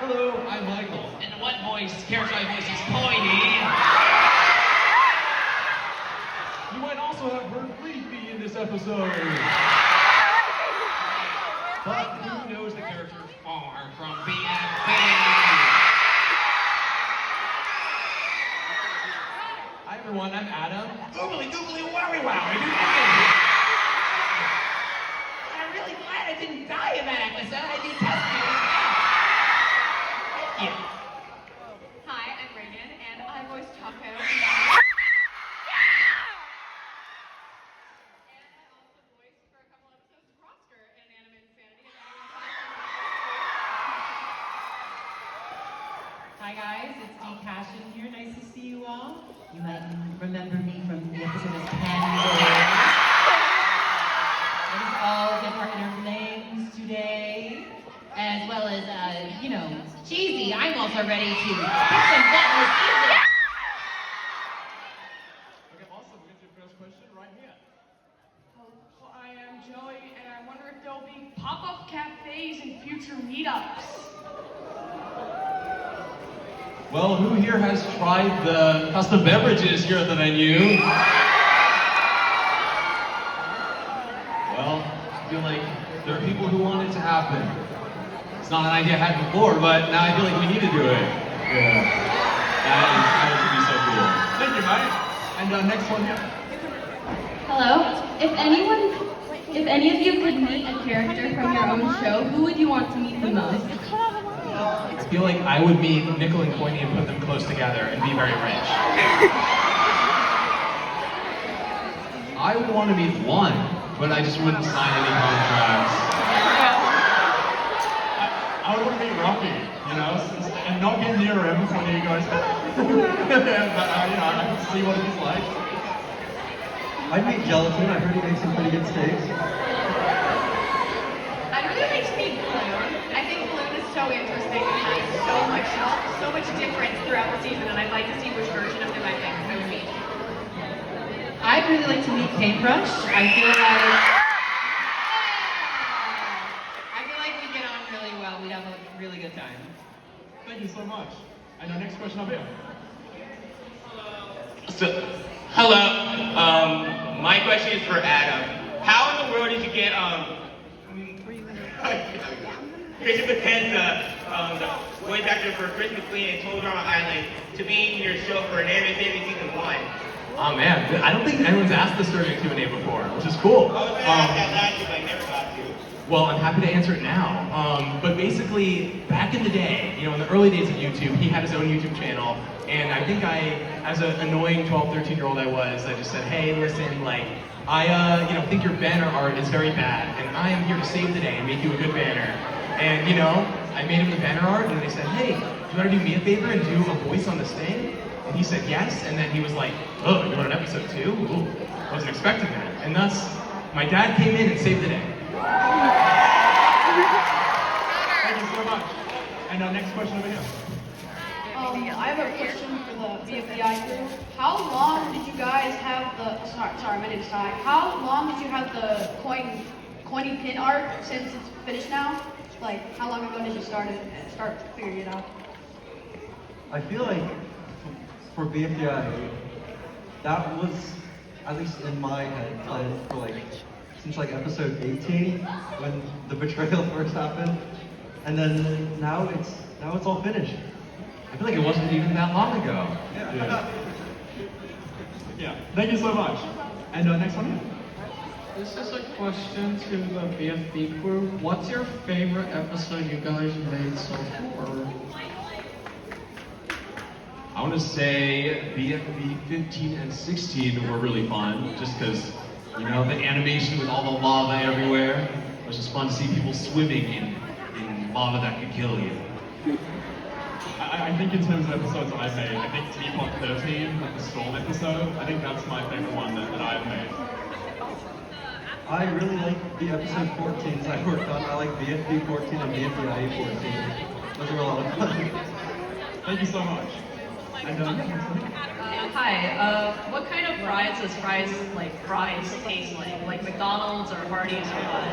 Hello, I'm Michael. And what character voice is Pointy? You might also have heard Bfdi in this episode. But who knows the character Far from Bfdi. Hi everyone, I'm Adam. Googly googly wowie wowie. I'm really glad I didn't die in that episode. I did test me. Thank you. Hi, I'm Reagan, and I voice Taco. And I also voiced for a couple episodes Roster in Anime Insanity. Hi guys, it's Dee Cashin here. Nice to see you all. You might remember me from the episode of Pandora. Let us all get our names today. As well as, cheesy. I'm also ready to kick some butt with cheesy. Okay, awesome. We'll get your first question right here. Well, I am Joey, and I wonder if there'll be pop-up cafes and future meetups. Well, who here has tried the custom beverages here at the venue? Well, I feel like there are people who want it to happen. It's not an idea I had before, but now I feel like we need to do it. Yeah. That would be so cool. Thank you, Mike. And next one here. Hello. If any of you could meet a character from your own show, who would you want to meet the most? I feel like I would meet Nickel and Pointy and put them close together and be very rich. I would want to meet one, but I just wouldn't sign any contracts. I would want to meet Rocky, and not get near him when you guys. But I can see what he's like. I'd meet Gelatin. I heard he makes some pretty good steaks. I'd really like to meet Balloon. I think Balloon is so interesting and has so much difference throughout the season, and I'd like to see which version of him I would meet. I'd really like to meet Paintbrush. I feel like we get on really well. We'd have a really good time. Thank you so much. And our next question up here. Hello. My question is for Adam. How in the world did you get Christian Potenza, the voice actor for Christmas Queen and Total Drama Island, to be in your show for an Anime Insanity Season 1? Oh man, I don't think anyone's asked this during a Q&A before, which is cool. I was going to ask that last year, but I never got to. Well, I'm happy to answer it now. But basically, back in the day, in the early days of YouTube, he had his own YouTube channel, and I think as an annoying 12, 13-year-old I just said, hey, listen, I think your banner art is very bad, and I am here to save the day and make you a good banner. And I made him the banner art, and they said, hey, do you want to do me a favor and do a voice on this thing? And he said yes, and then he was like, oh, you want an episode 2? Ooh, wasn't expecting that. And thus, my dad came in and saved the day. Thank you so much. And our next question over here. I have a question for the Bfdi crew. How long did you guys have the? Sorry, I meant to decide. How long did you have the coiny pin art since it's finished now? How long ago did you start figuring it out? I feel like for Bfdi, that was, at least in my head, planned for since episode 18, when the betrayal first happened. And then now it's all finished. I feel like it wasn't even that long ago. Yeah. Thank you so much. And next one. This is a question to the Bfdi crew. What's your favorite episode you guys made so far? I want to say Bfdi 15 and 16 were really fun, just because, the animation with all the lava everywhere. It was just fun to see people swimming in lava that could kill you. I think in terms of episodes that I've made, I think Teapot 13, the Storm episode, I think that's my favorite one that I've made. I really like the episode 14s I worked on. I like Bfdi 14 and Bfdi 14. Those were a lot of fun. Thank you so much. And Hi. What kind of fries does fries taste like? Like McDonald's or Hardee's or what?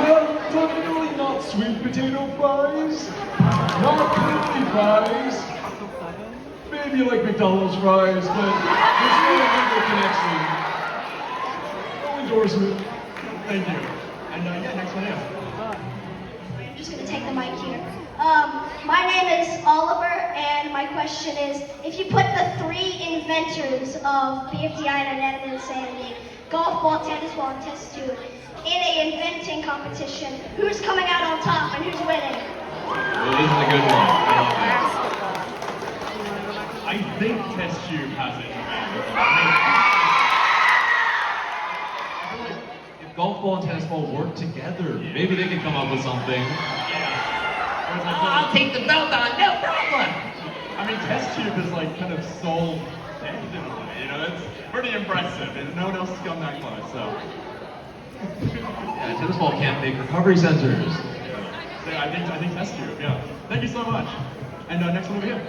Well, definitely not sweet potato fries, not crispy fries. Maybe you like McDonald's fries, but there's no legal connection. No endorsement. Thank you. And yeah, next one is. I'm just going to take the mic here. My name is Oliver, and my question is, if you put the three inventors of BFDI and Inanimate Insanity, golf ball, tennis ball, and test tube, in a inventing competition, who's coming out on top and who's winning? Well, this is a good one. I think test tube has it. If golf ball and tennis ball work together, maybe they can come up with something. I'll take the belt on, no problem. I mean, test tube is like kind of soul dead in a way, you know, it's pretty impressive, and no one else has come that close, so. Yeah, tennis ball can't make recovery sensors. So I think test tube, yeah. Thank you so much. And next one over here.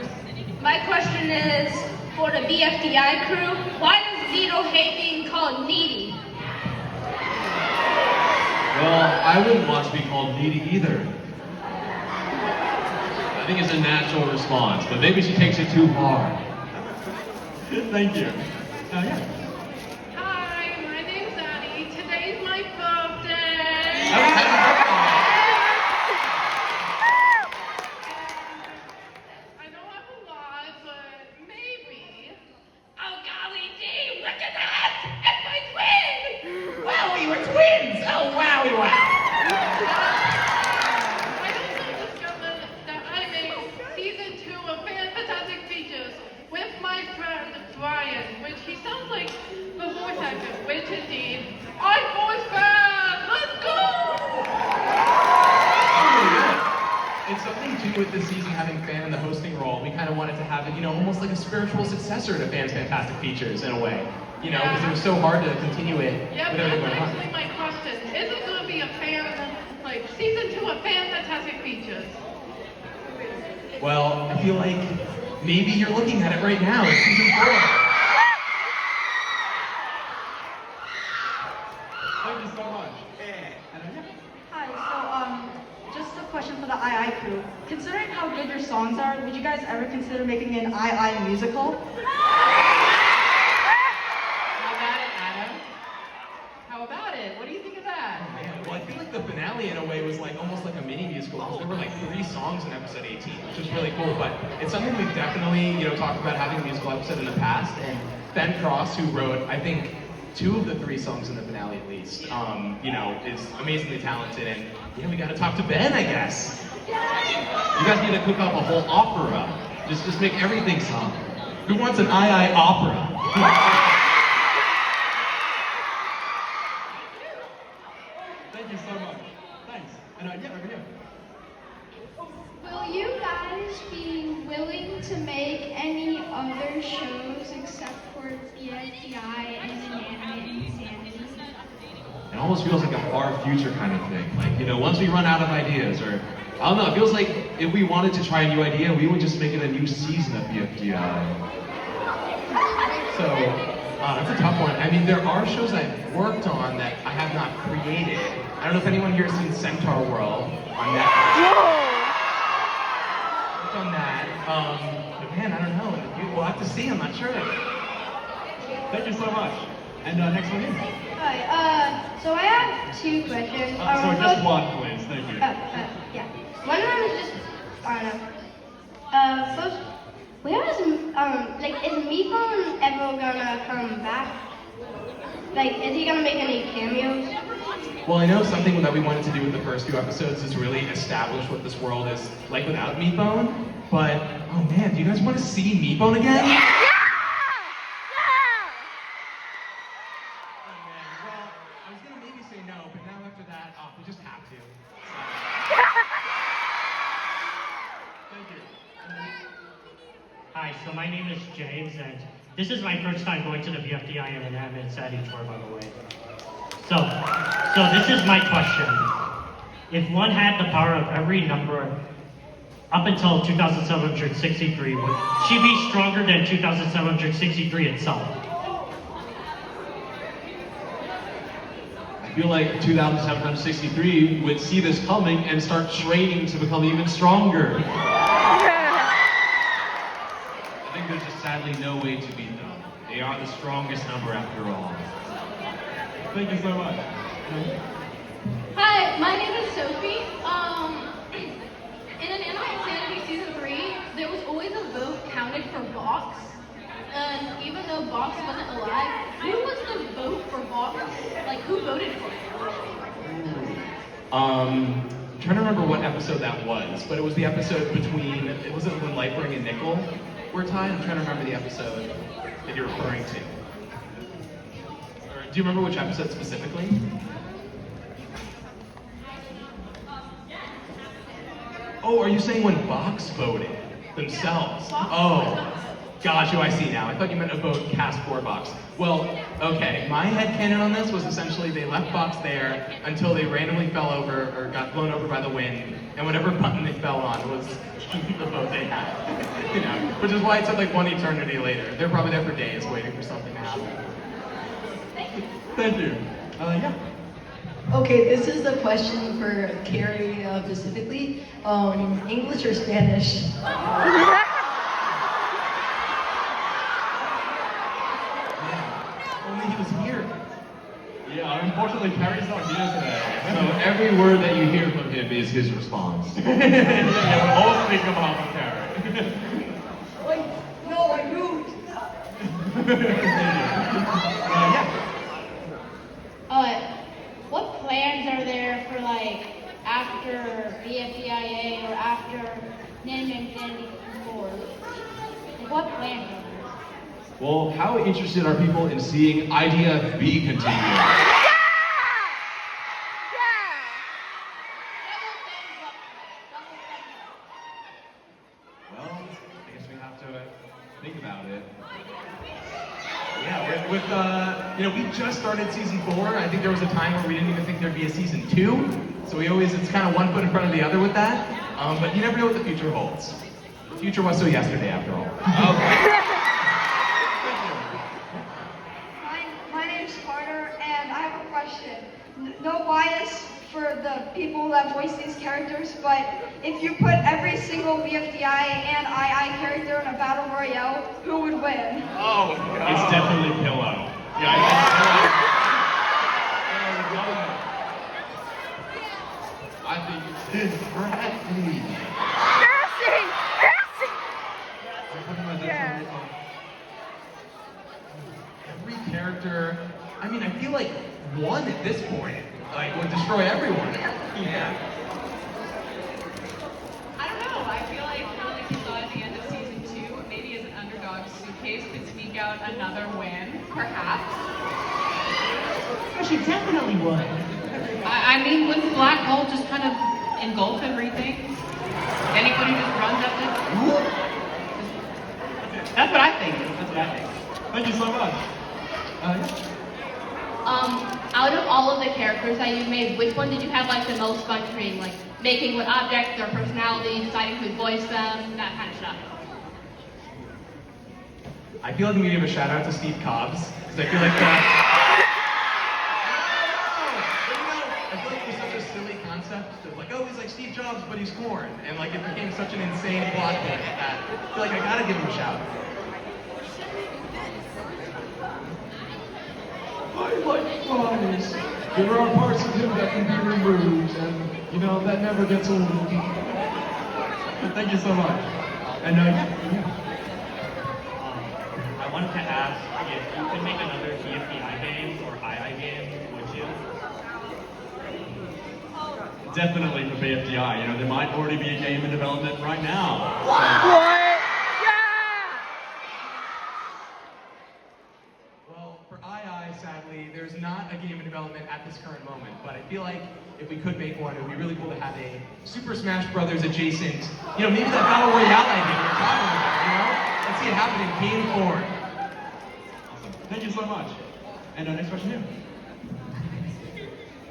My question is for the BFDI crew. Why does Zito hate being called needy? Well, I wouldn't want to be called needy either. I think it's a natural response, but maybe she takes it too far. Thank you. Yeah. Hi, my name's Addie. Today's my birthday. Happy birthday! I know I'm alive, but maybe. Oh golly gee, look at that! It's my twin! Wow, we were twins. Oh, wowie, wow. I also discovered that I made season 2 of Fantastic Features with my friend Brian, which he sounds like the voice actor, which indeed, I voice back! Let's go! It's something too with this season having Fan in the hosting role. We kind of wanted to have it, almost like a spiritual successor to Fan's Fantastic Features in a way. Because it was so hard to continue it Yep, with that's everything going on. actually my question. Is it going to be a season 2 of Fantastic Features? Well, I feel like maybe you're looking at it right now. It's season 4. Thank you so much. Hi, so just a question for the II crew. Considering how good your songs are, would you guys ever consider making an II musical? How about it, Adam? How about it? What do you think of that? Well, I feel like the finale in a way was like almost like a mini musical because there were like 3 songs in episode 18, which was really cool. But it's something we've definitely, talked about having a musical episode in the past. And Ben Cross, who wrote, I think, 2 of the 3 songs in the finale at least, is amazingly talented. And we got to talk to Ben, I guess. You guys need to cook up a whole opera. Just make everything sung. Who wants an II opera? Thank you so much. Thanks. And over here. Will you guys be willing to make any other shows except for BFDI and Inanimate Insanity? It almost feels like a far future kind of thing. Like, once we run out of ideas, or I don't know, it feels like if we wanted to try a new idea, we would just make it a new season of BFDI. So, that's a tough one. I mean, there are shows I've worked on that I have not created. I don't know if anyone here has seen Centaur World on Netflix. Worked on that. But man, I don't know. We'll have to see. I'm not sure. Thank you so much. And next one is. Hi, so I have 2 questions. So just one, please. Thank you. Yeah. One of them is just, I don't know. First, where is, is Meatbone ever gonna come back? Is he gonna make any cameos? Well, I know something that we wanted to do with the first 2 episodes is really establish what this world is like without Meatbone. But, oh man, do you guys want to see Meatbone again? Yeah! Oh man, well, I was gonna maybe say no, but now after that, we just have to. Thank you. Hi, so my name is James, and this is my first time going to the BFDI and Inanimate Insanity tour, by the way. So this is my question. If one had the power of every number up until 2,763, would she be stronger than 2,763 itself? I feel like 2,763 would see this coming and start training to become even stronger. I think there's just sadly no way to beat them. They are the strongest number after all. Thank you so much. Hi, my name is Sophie. In an Insanity Season 3, there was always a vote counted for Box. And even though Box wasn't alive, who was the vote for Box? Like, who voted for it? I'm trying to remember what episode that was, but it was the episode between, was it when Lightbring and Nickel were tied? I'm trying to remember the episode that you're referring to. Or, do you remember which episode specifically? Oh, are you saying when Box voted themselves? Oh, gosh, I see now. I thought you meant a vote cast for Box. Well, okay, my headcanon on this was essentially they left Box there until they randomly fell over or got blown over by the wind, and whatever button they fell on was the vote they had. You know, which is why it took like one eternity later. They're probably there for days waiting for something to happen. Thank you. Yeah. Okay, this is a question for Carrie specifically. English or Spanish? Only he was here. Yeah, unfortunately, Carrie's not here today. So every word that you hear from him is his response. Yeah, we all speak about from Carrie. Wait, no, I moved. What plans are there for like after BFDIA or after Anime Insanity 4? Like, what plans are there? Well, how interested are people in seeing IDFB continue? Well, I guess we have to think about it. Yeah, with we just started season 4. I think there was a time where we didn't even think there'd be a season 2. So it's kind of one foot in front of the other with that. But you never know what the future holds. The future was so yesterday, after all. Okay. My name's Carter, and I have a question. No bias for the people that voice these characters, but if you put every single BFDI and II character in a battle royale, who would win? Oh, God. It's definitely Pillow. Yeah, I think it's Bradley. Every character, I mean, I feel like one at this point, like, would destroy everyone. Yeah. I don't know. I feel like kind of like you saw at the end of season 2, maybe as an underdog, Suitcase could sneak out another win, perhaps. She definitely would. I mean, wouldn't Black Hole just kind of engulf everything? Anybody just runs up this? That's what I think. Thank you so much. Out of all of the characters that you made, which one did you have like the most fun creating? Like making what objects, their personality, deciding who voiced them, that kind of stuff. I feel like I'm gonna give a shout out to Steve Cobbs, because I feel like that. I feel like it was such a silly concept of like, oh, he's like Steve Jobs, but he's corn, and like it became such an insane plot point that I feel like I gotta give him a shout. I like flies. There are parts of him that can be removed, and that never gets old. Thank you so much. And I wanted to ask if you could make another BFDI game or II game, would you? definitely for BFDI. There might already be a game in development right now. Well, for II, sadly, there's not a game in development at this current moment, but I feel like if we could make one, it would be really cool to have a Super Smash Brothers adjacent, maybe that Battle Royale idea we were talking about, Let's see it happen in game form. Awesome. Thank you so much. And our next question here.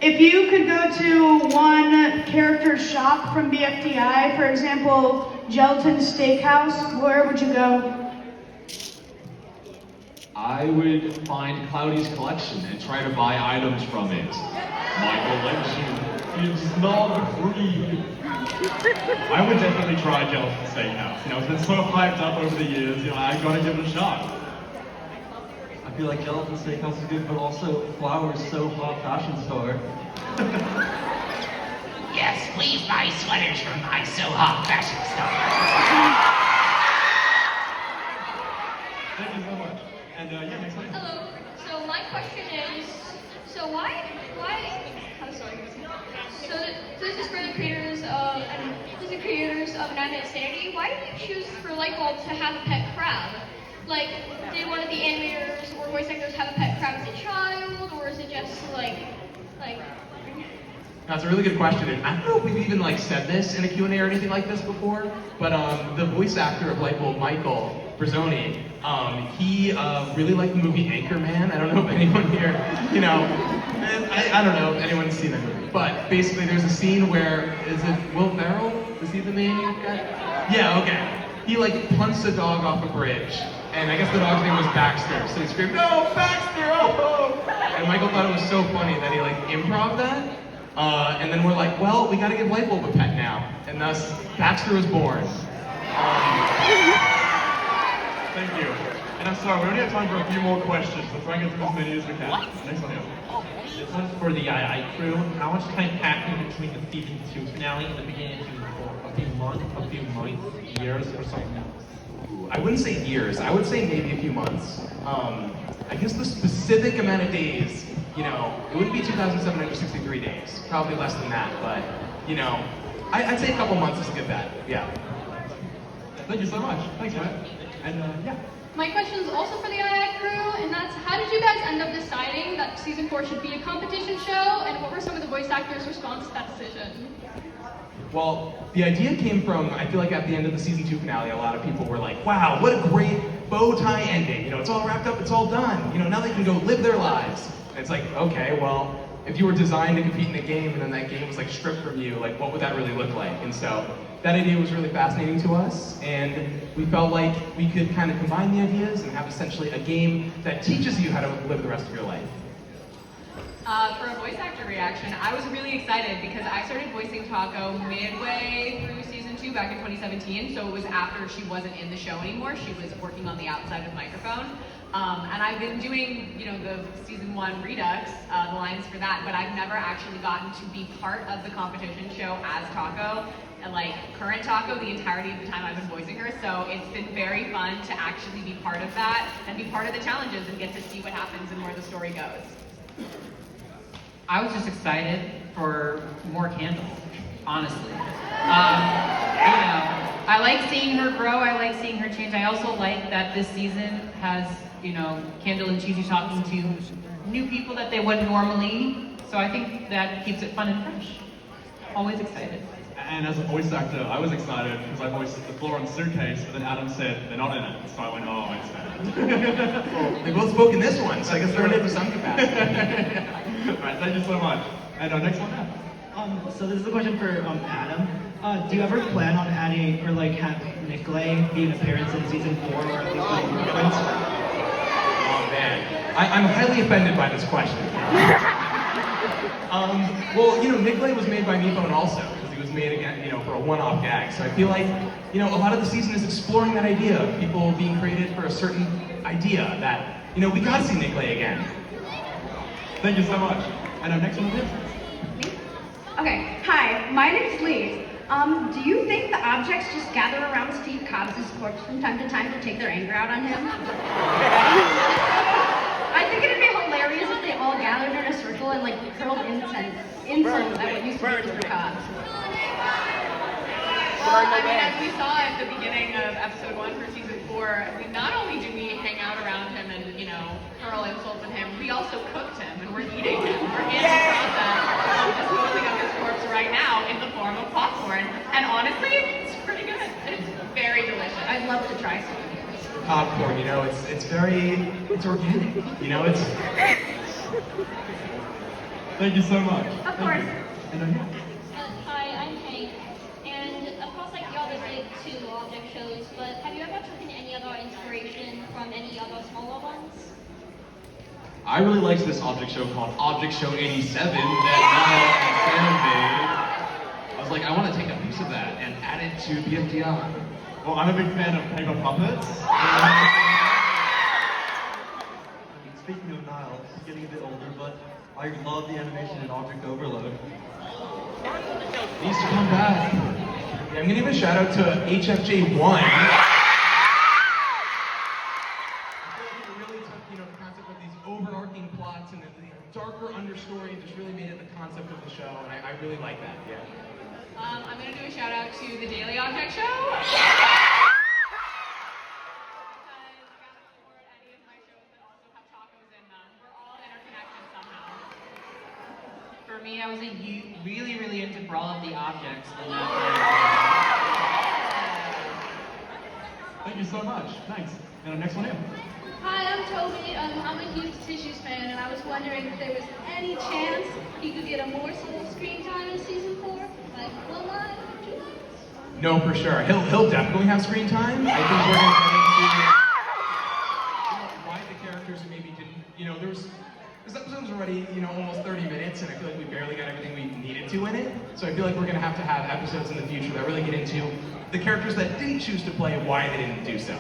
If you could go to one character shop from BFDI, for example, Gelatin Steakhouse, where would you go? I would find Cloudy's collection and try to buy items from it. My collection is not free. I would definitely try Jellicoe Steakhouse. It's been so hyped up over the years. I gotta give it a shot. I feel like Gelatin Steakhouse is good, but also Flower's So Hot fashion store. Yes, please buy sweaters from my So Hot fashion store. Thank you so much. And yeah, next one. Hello. So my question is, so I'm sorry. So this is for the creators of an animated sanity. Why did you choose for Lightbulb to have a pet crab? Like, did one of the animators or voice actors have a pet crab as a child, or is it just like? That's a really good question. And I don't know if we've even said this in a Q&A or anything like this before, but the voice actor of Lightbulb, Michael Brazzoni, he really liked the movie Anchorman. I don't know if anyone here, I don't know if anyone's seen that movie. But basically there's a scene where, is it Will Ferrell? Is he the main guy? Yeah, okay. He punts a dog off a bridge. And I guess the dog's name was Baxter. So he screamed, "No, Baxter, oh!" And Michael thought it was so funny that he improv that. And then we're like, well, we gotta give Lightbulb a pet now. And thus, Baxter was born. Thank you. And I'm sorry, we only have time for a few more questions. Let's try and get through as many as we can. Next one here. This one's for the II crew. How much time happened between the season 2 finale and the beginning of season 4? A few months, years, or something else? I wouldn't say years. I would say maybe a few months. I guess the specific amount of days, it wouldn't be 2,763 days. Probably less than that, but, I'd say a couple months is a good bet. Yeah. Thank you so much. Thanks, Matt. And yeah. My question is also for the II crew, and that's how did you guys end up deciding that season 4 should be a competition show, and what were some of the voice actors' response to that decision? Well, the idea came from, I feel like at the end of the season 2 finale, a lot of people were like, wow, what a great bow tie ending. It's all wrapped up, it's all done. Now they can go live their lives. And it's like, okay, well, if you were designed to compete in a game and then that game was stripped from you, what would that really look like? And so that idea was really fascinating to us, and we felt like we could kind of combine the ideas and have essentially a game that teaches you how to live the rest of your life. For a voice actor reaction, I was really excited because I started voicing Taco midway through season 2 back in 2017, so it was after she wasn't in the show anymore. She was working on the outside of the microphone. And I've been doing, the season 1 Redux, the lines for that, but I've never actually gotten to be part of the competition show as Taco, and current Taco the entirety of the time I've been voicing her, so it's been very fun to actually be part of that and be part of the challenges and get to see what happens and where the story goes. I was just excited for more Candle, honestly. I like seeing her grow, I like seeing her change. I also like that this season has, Candle and Cheesy talking to new people that they wouldn't normally. So I think that keeps it fun and fresh. Always excited. And as a voice actor, I was excited because I voiced the floor on Suitcase, but then Adam said they're not in it. So I went, oh, it's sad. Well, they both spoke in this one, so I guess they're in it to some capacity. Alright, thank you so much. And our next one now. So this is a question for Adam. Do you ever plan on adding or have Nikolai be an appearance in season 4 or at least reference? Oh man, I'm highly offended by this question. Well, Nikolai was made by Meephone also, because he was made again, for a one-off gag. So I feel like, a lot of the season is exploring that idea of people being created for a certain idea that, we gotta see Nikolai again. Thank you so much. And our next one is Okay, hi, my name's Lee. Do you think the objects just gather around Steve Cobbs' corpse from time to time to take their anger out on him? I think it'd be hilarious if they all gathered in a circle and hurled insults at what used to be Mr. Cobbs. Well, as we saw at the beginning of episode 1 for season 4, not only do we hang out around him and, hurl insults at him, we also cooked him and we're eating him. We're in the process of disposing of his corpse right now in the form of popcorn. And honestly, it's pretty good. It's very delicious. I'd love to try some of these. Popcorn, it's organic, Thank you so much. Of course. Hi, I'm Hank, and of course, y'all just did 2 object shows, but have you ever taken any other inspiration from any other smaller ones? I really liked this object show called Object Show 87 that Niall and Sam made. I was like, I want to take a piece of that and add it to BFDI. Well, I'm a big fan of paper puppets. Speaking of Niall, he's getting a bit older, but I love the animation in Object Overload. Needs to come back. Yeah, I'm gonna give a shout out to HFJ1. The concept of these overarching plots and the darker understory just really made it the concept of the show, and I really like that. Yeah. I'm going to do a shout out to the Daily Object Show. For me, I was really into Brawl of the Objects. Thank you so much. Thanks. And the next one in. Hi, I'm Toby. I'm a huge Tissues fan, and I was wondering if there was any chance he could get a morsel of screen time in season 4, like 1 line or 2 lines. No, for sure. He'll definitely have screen time. I think we're gonna get into why the characters who maybe didn't. This episode's already almost 30 minutes, and I feel like we barely got everything we needed to in it. So I feel like we're gonna have to have episodes in the future that really get into the characters that didn't choose to play, why they didn't do so.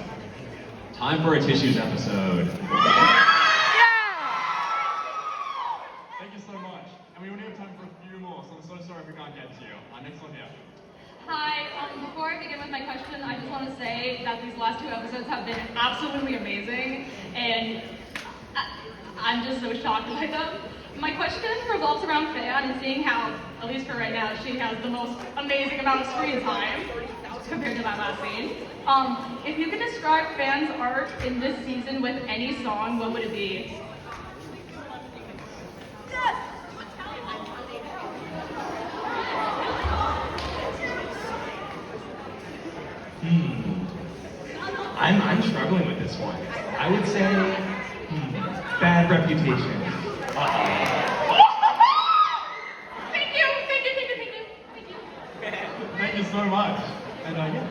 Time for a tissues episode. Thank you so much. And we only have time for a few more, so I'm so sorry if we can't get to you. Next one here. Hi, before I begin with my question, I just want to say that these last 2 episodes have been absolutely amazing, and I'm just so shocked by them. My question revolves around Fan and seeing how, at least for right now, she has the most amazing amount of screen time compared to that last scene. If you could describe Fan's art in this season with any song, what would it be? I'm struggling with this one. I would say Bad Reputation. Thank you so much. And yeah.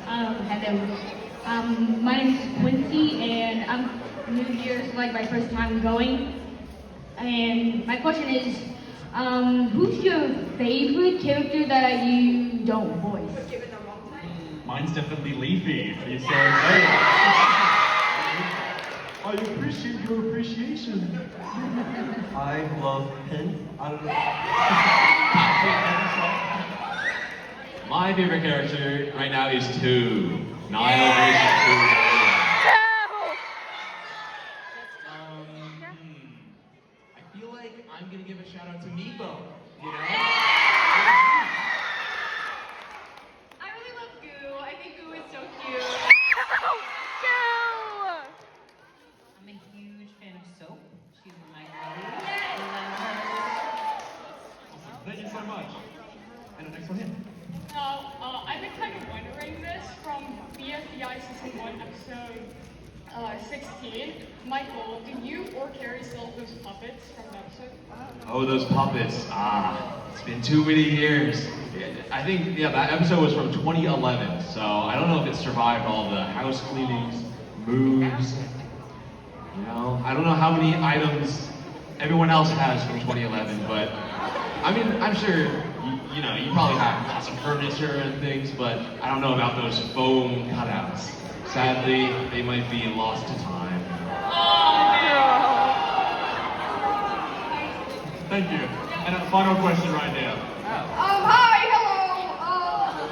Hello. My name is Quincy, and I'm New Year's like my first time going. And my question is, who's your favorite character that you don't voice? Mine's definitely Leafy. He's so great. I appreciate your appreciation. I love Pin. I don't know. My favorite character right now is 2. Niall versus 2. I feel like I'm gonna give a shout out to Meepo. I really love Goo. I think Goo is so cute. I'm a huge fan of Soap. She's one of my girlies. Thank you so much. And the next one here. I've been kind of wondering this from BFDI Season 1, Episode 16. Michael, do you or Carrie still have those puppets from the episode? Oh, those puppets. It's been too many years. I think, that episode was from 2011, so I don't know if it survived all the house cleanings, moves. I don't know how many items everyone else has from 2011, but I mean, I'm sure you probably have lots of furniture and things, but I don't know about those foam cutouts. Sadly, they might be lost to time. Thank you. And a final question right here. Hi, hello.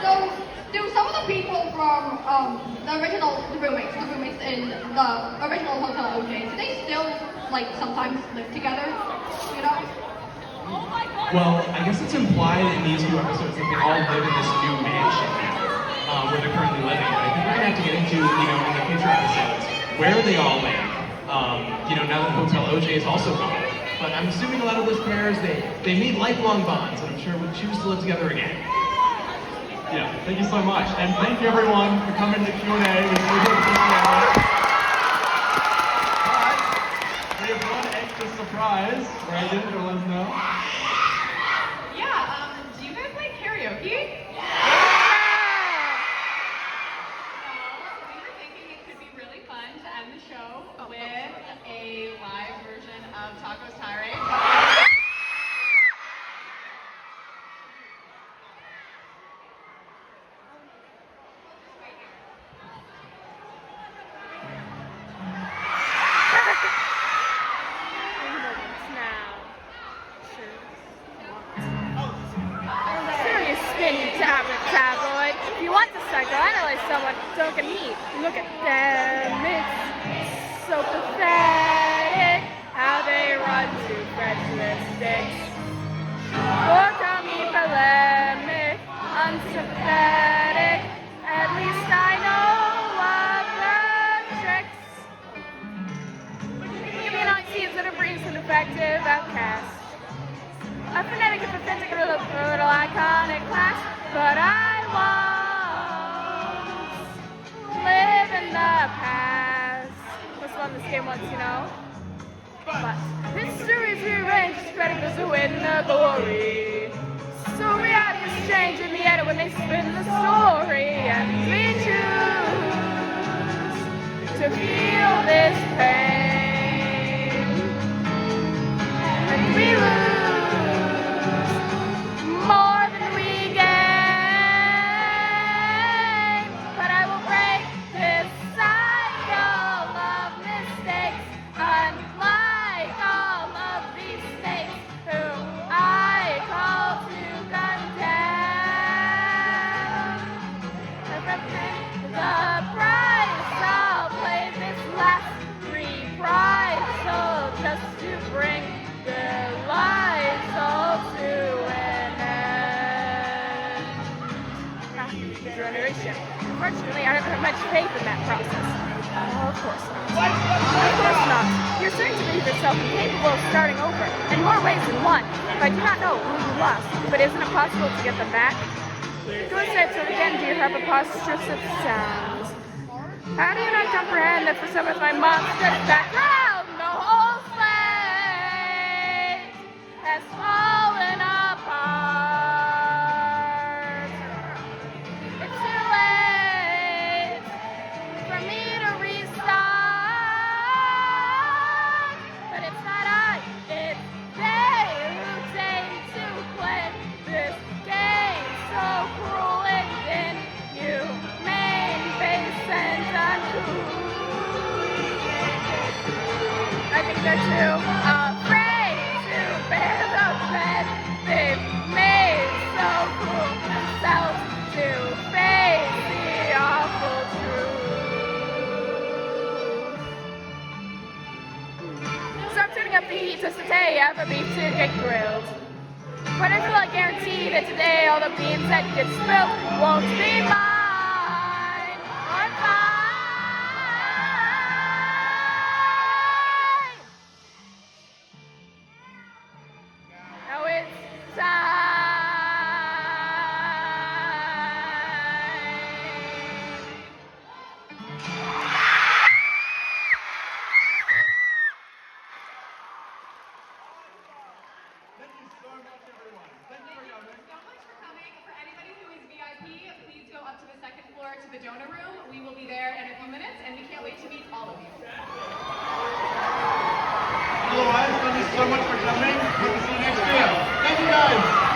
So, do some of the people from the roommates in the original Hotel OJ, do they still sometimes live together? Well, I guess it's implied in these 2 episodes that they all live in this new mansion where they're currently living. But I think we're gonna have to get into, in the future episodes, where they all live. Now that Hotel OJ is also gone. But I'm assuming a lot of those pairs, they meet lifelong bonds, and I'm sure would choose to live together again. Yeah, thank you so much. And thank you everyone for coming to Q&A. We really appreciate it. But we have one extra surprise. Brandon, do let us know. Yeah, do you guys like karaoke? We were thinking it could be really fun to end the show with a live version opinion tabloid. If you want to psychoanalyze someone, don't look at me. Look at them. It's so pathetic how they run to French sticks. Or call me polemic, unsympathetic. At least I know of the tricks. Immunity is a brief and effective outcast. A phonetic and pathetic little iconic class, but I won't live in the past. Must won this game once, you know. But history is rearranged, spreading those who win the glory. So reality is changing the edit when they spin the story, and we choose to feel this pain. And we lose more than we gain. But I will break this cycle of mistakes, unlike all of these snakes who I call to condemn. And from the price, I'll play this last reprisal just to bring their lives all to an end. Generation. Unfortunately, I don't have much faith in that process. Oh, of course not. Of course not. You're certain to believe yourself incapable of starting over, in more ways than one. If I do not know who you lost, but isn't it possible to get them back? Good types of again, do you have preposterous sounds? How do you not comprehend that for some of my monstrous background, the whole slate has fallen apart? It's too late for me to restart, but it's not I, it's they who take to play this game so cruel and inhumane, base and uncouth. I think they're too afraid to bear the bed they've made so cruel themselves to face the awful truth. Stop turning up the heat to today, ever beef to get grilled. But I feel like guaranteed that today all the beans that get spilled won't be mine or mine. Now it's time. Please go up to the second floor to the donor room. We will be there in a few minutes, and we can't wait to meet all of you. Otherwise, thank you so much for coming. Hope to see you next year. Thank you guys.